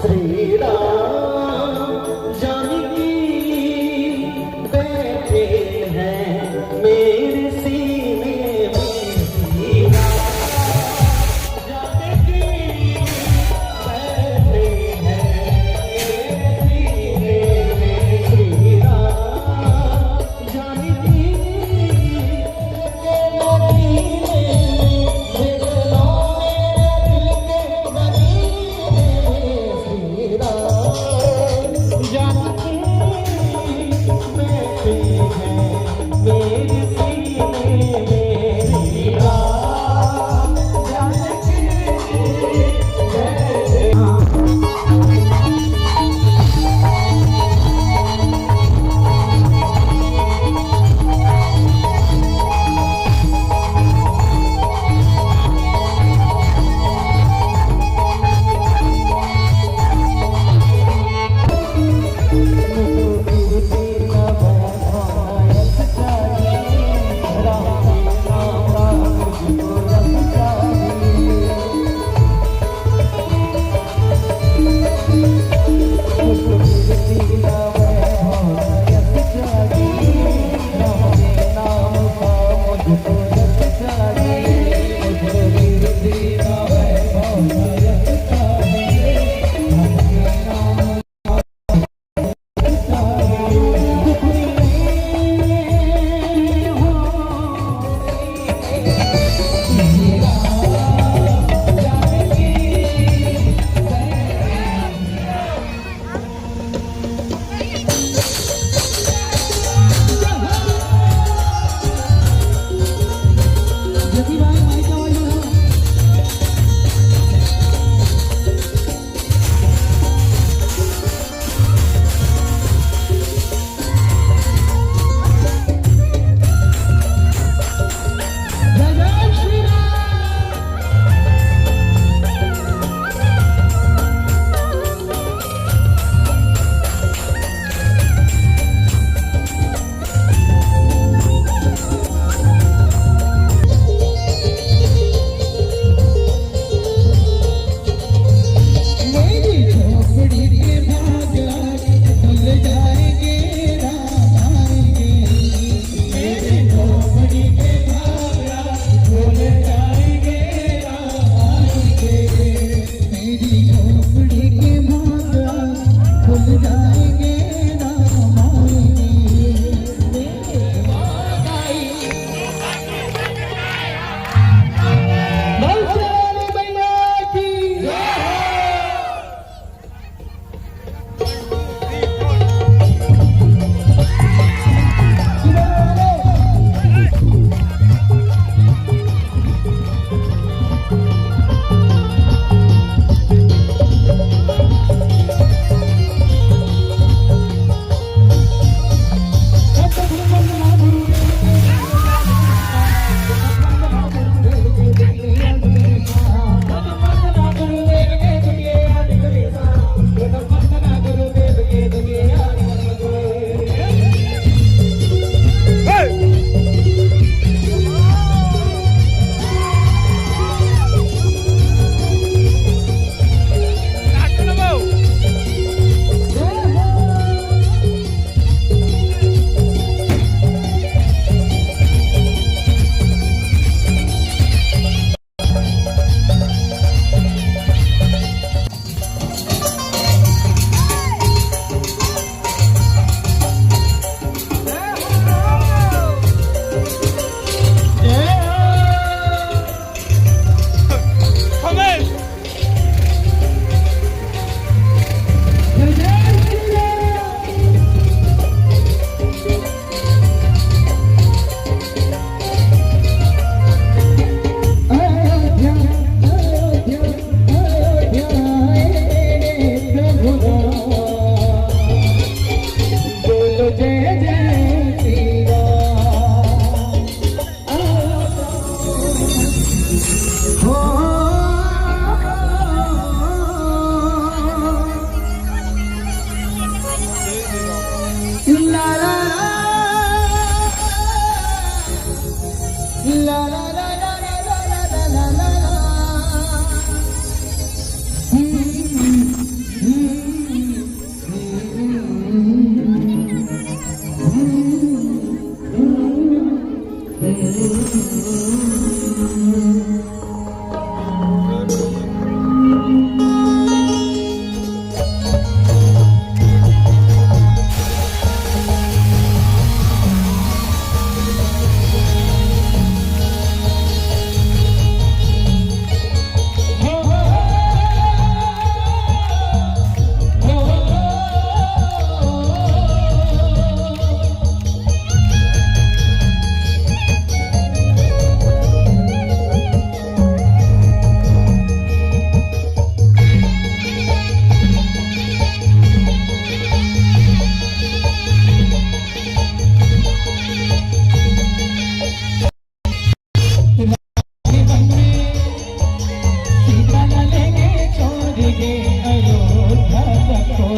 श्री राम जानकी बैठे हैं मेरे सीने में। श्री राम जानकी बैठे हैं मेरे सीने में। श्री राम जानकी के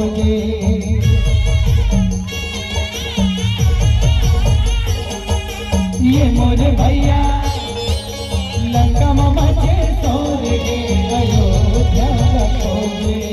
सोओगे। ये मोरे भैया लंका मामा के सोओगे, अयोध्या रखोगे।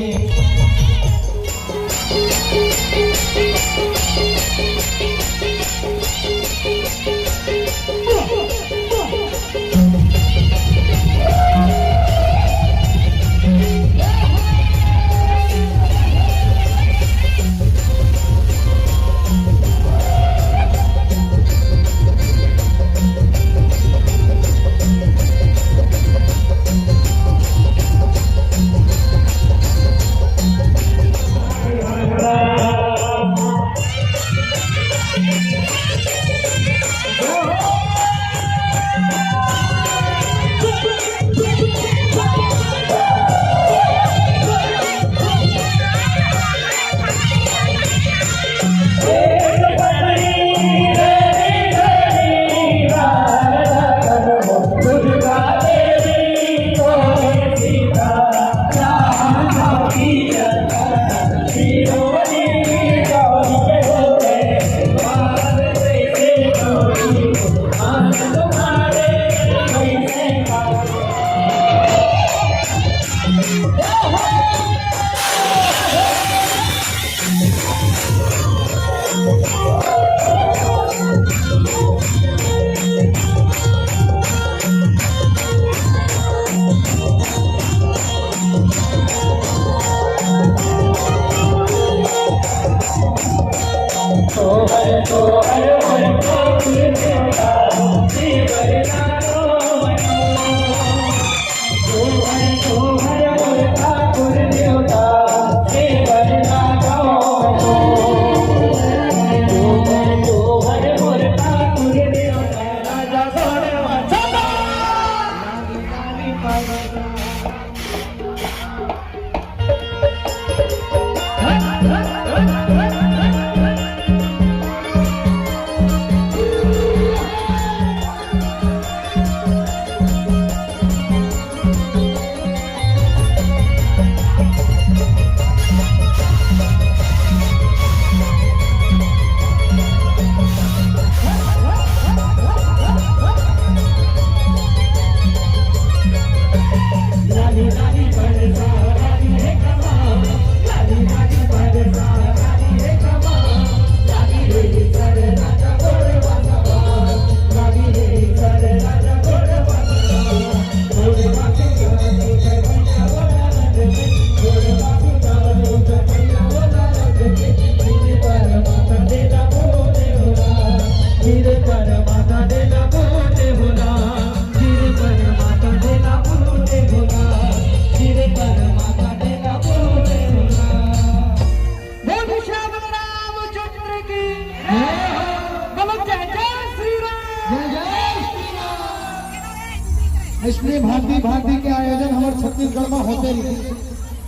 इसलिए भांति भांति के आयोजन हमारे छत्तीसगढ़ में होते रहे।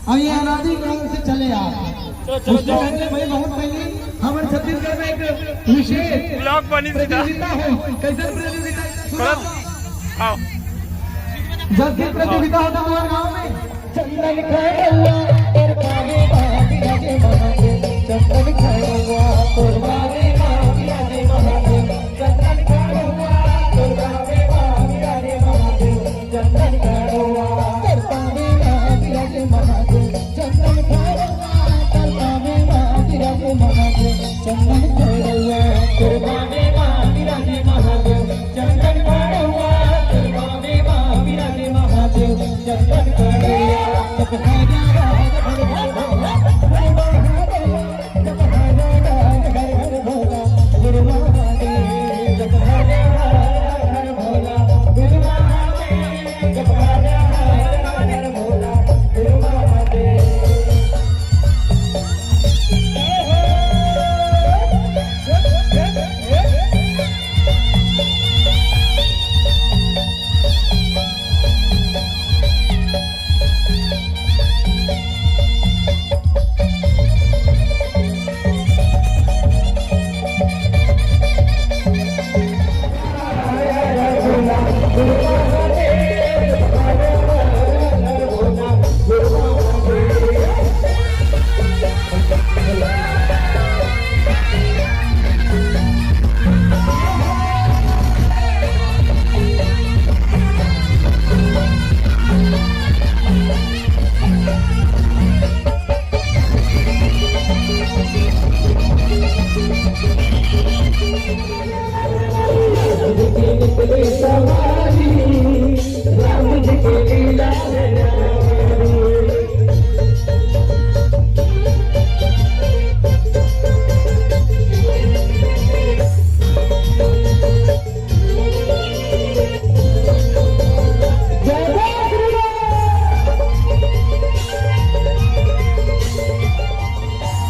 अब ये अनादि काल से चले आ उससे पहले भाई बहुत पहले हमारे छत्तीसगढ़ में एक विशेष प्रतियोगिता हो। कैसे प्रतियोगिता? जब भी प्रतियोगिता होता हमारे गाँव में चंदन खड़ुआ और बागे बागे राजे महादेव, चंदन खड़ुआ और बागे बागे राजे महादेव, चंदन खड़ुआ और बागे बागे राजे महादेव, चंदन खड़ुआ और बागे बागे राजे महादेव, चंदन खड़ुआ और बागे बागे राजे महादेव, चंदन खड़ुआ और बागे बागे राजे महादेव, चंदन खड़ुआ और बागे बागे राजे महादेव, चंदन खड़ुआ।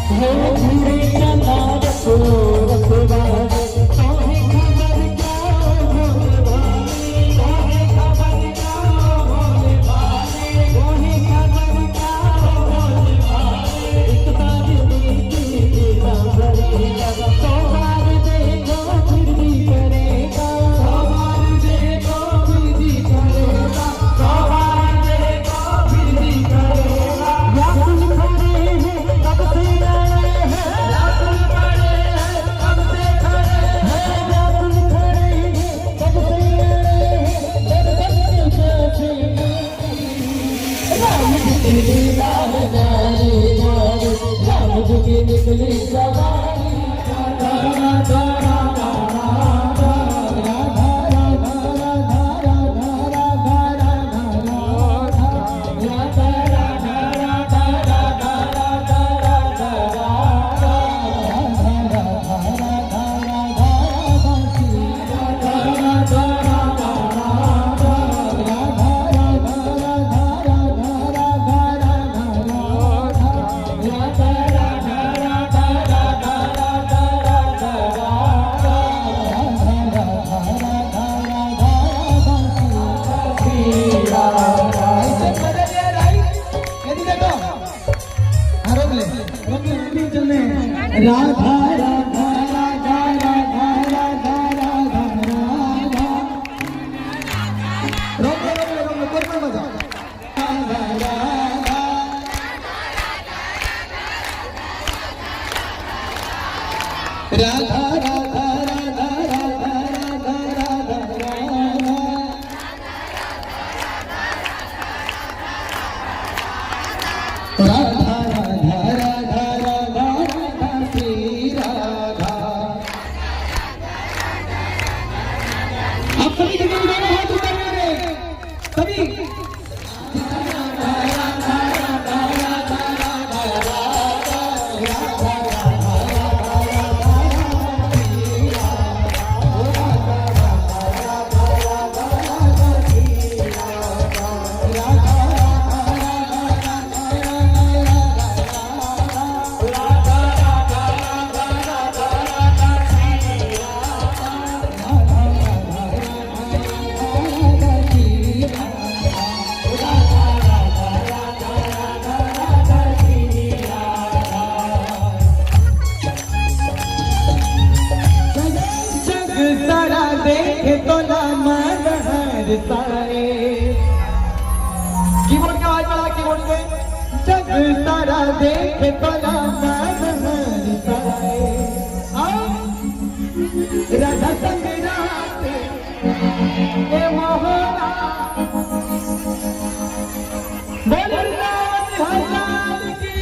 हो धीरे चला रखो रखवा काहे खबर क्या भोले भाले काहे खबर क्या भोले भाले काहे खबर क्या भोले भाले एक बार देखी भरेगा 100 बार देखो फिर भी करेगा 100 बार देखो फिर भी करेगा 100 बार देखो फिर भी करेगा या तुम खड़े हैं कब से आए हैं या तुम खड़े हैं कब से खड़े हैं या तुम खड़े हैं कब से आए हैं कैसे राम जी राम जाने जाने राम जी की निकली सवारी राधा राधा राधा राधा राधा राधा राधा राधा राधा राधा राधा राधा रोक पूर्ण मजा राधा राधा राधा राधा राधा राधा राधा राधा सभी के लिए हाथ ऊपर करेंगे सभी कीबोर्ड का आवाज बढ़ा कीबोर्ड पे जग सारा देखे तो राधा संग राते ए मोहना बोलनाथ भगवान की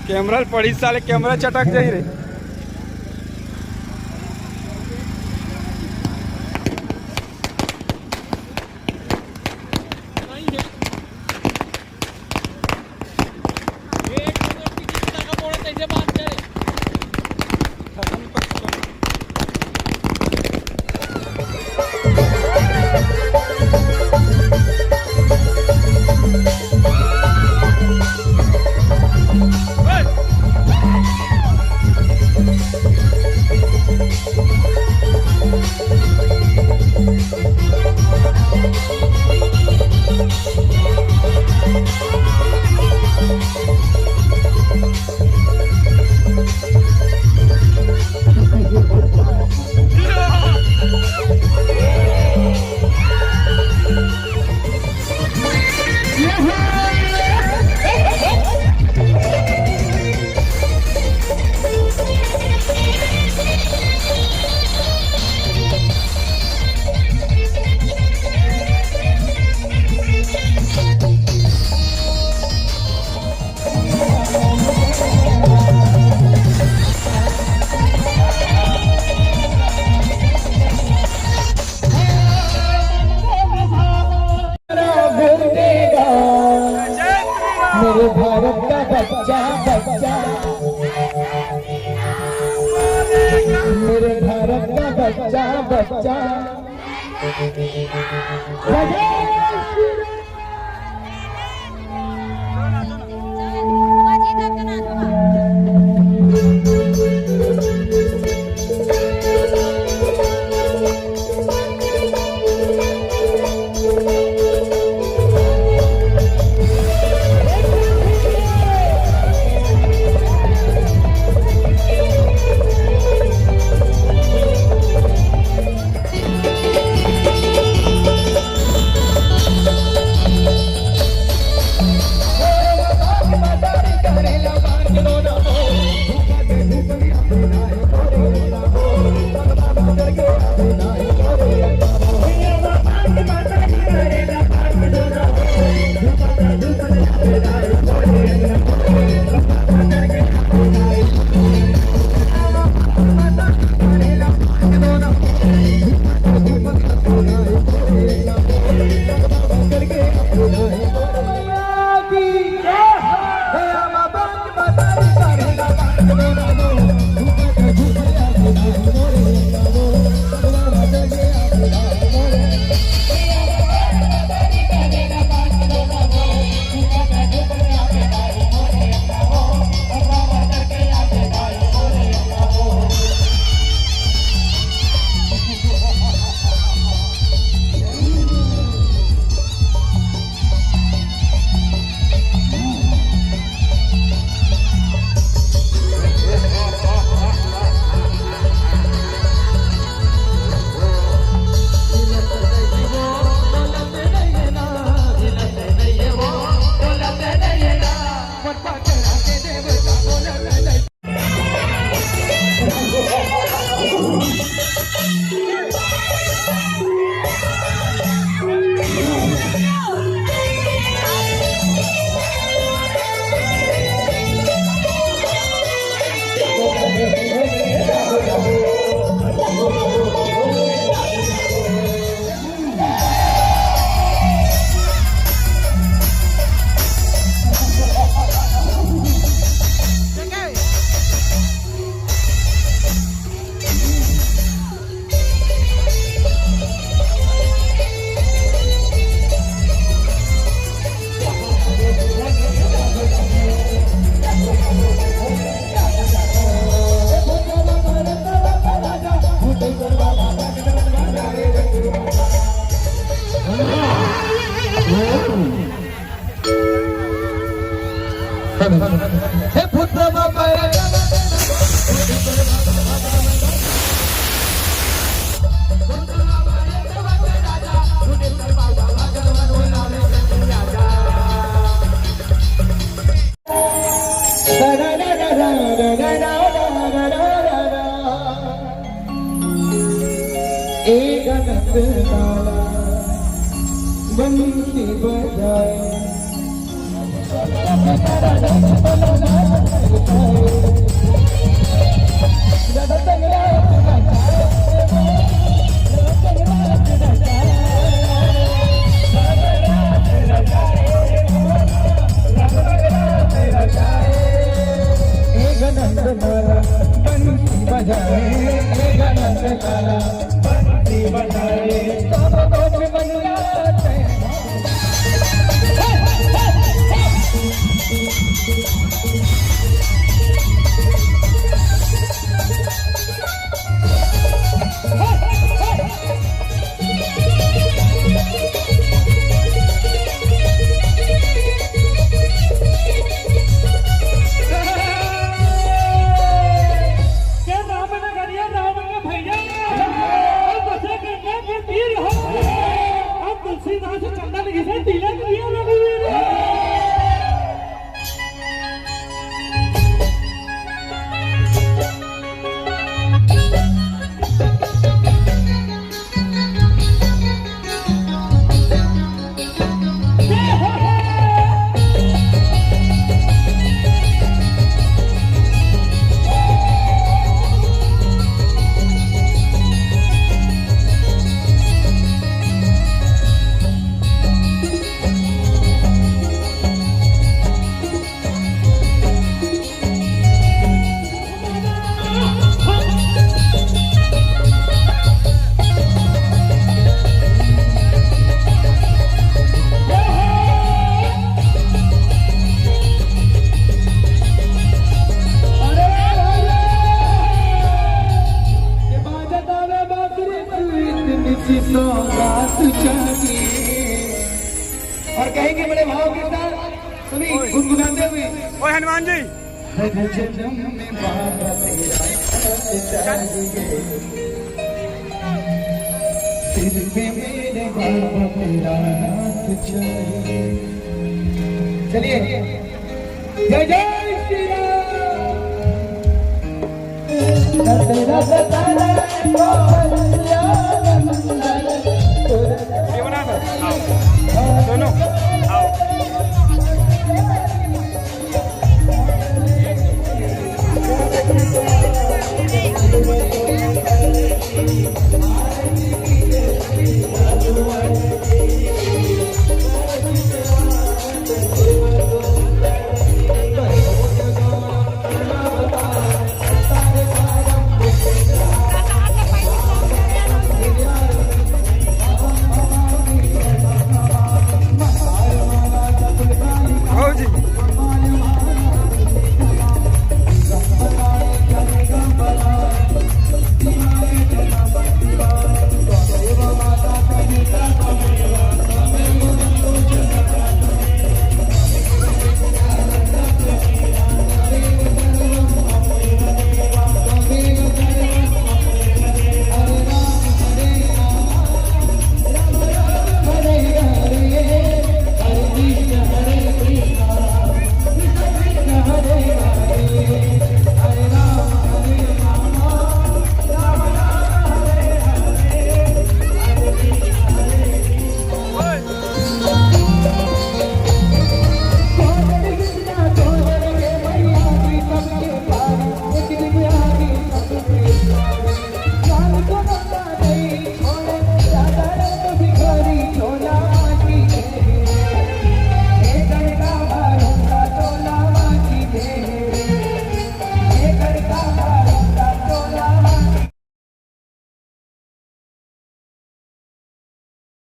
कैमरा पड़ी साले कैमरा चटक जाई रे। मेरा मेरे भारत का बच्चा बच्चा हे पुत्र बाबा एक बंसी बजाए हनुमान जी हर जन्म में बाबा तेरा साथ चाहिए, सिर पे मेरे बाबा तेरा हाथ चाहिए। चलिए जय जय श्री राम। तेरा सतारा ये बना दो हाँ, दोनों